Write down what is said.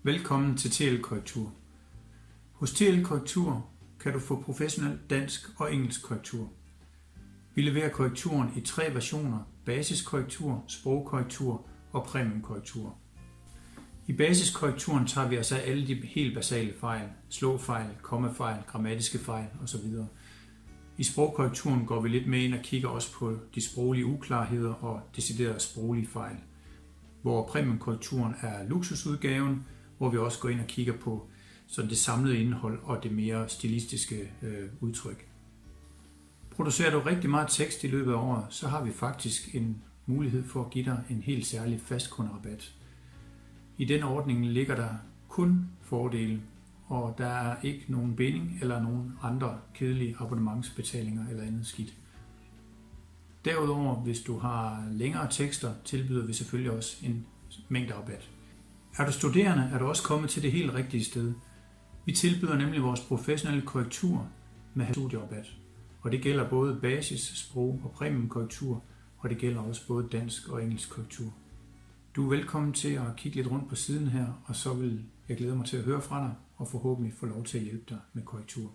Velkommen til TL Korrektur. Hos TL Korrektur kan du få professionel dansk og engelsk korrektur. Vi leverer korrekturen i 3 versioner: basiskorrektur, sprogkorrektur og premiumkorrektur. I basiskorrekturen tager vi os af alle de helt basale fejl, slåfejl, kommafejl, grammatiske fejl osv. I sprogkorrekturen går vi lidt med ind og kigger også på de sproglige uklarheder og deciderede sproglige fejl. Hvor premiumkorrekturen er luksusudgaven, hvor vi også går ind og kigger på sådan det samlede indhold og det mere stilistiske udtryk. Producerer du rigtig meget tekst i løbet af året, så har vi faktisk en mulighed for at give dig en helt særlig fastkunderabat. I den ordning ligger der kun fordele, og der er ikke nogen binding eller nogen andre kedelige abonnementsbetalinger eller andet skidt. Derudover, hvis du har længere tekster, tilbyder vi selvfølgelig også en mængderabat. Er du studerende, er du også kommet til det helt rigtige sted. Vi tilbyder nemlig vores professionelle korrektur med studierabat, og det gælder både basis, sprog og premiumkorrektur, og det gælder også både dansk og engelsk korrektur. Du er velkommen til at kigge lidt rundt på siden her, og så vil jeg glæde mig til at høre fra dig og forhåbentlig få lov til at hjælpe dig med korrektur.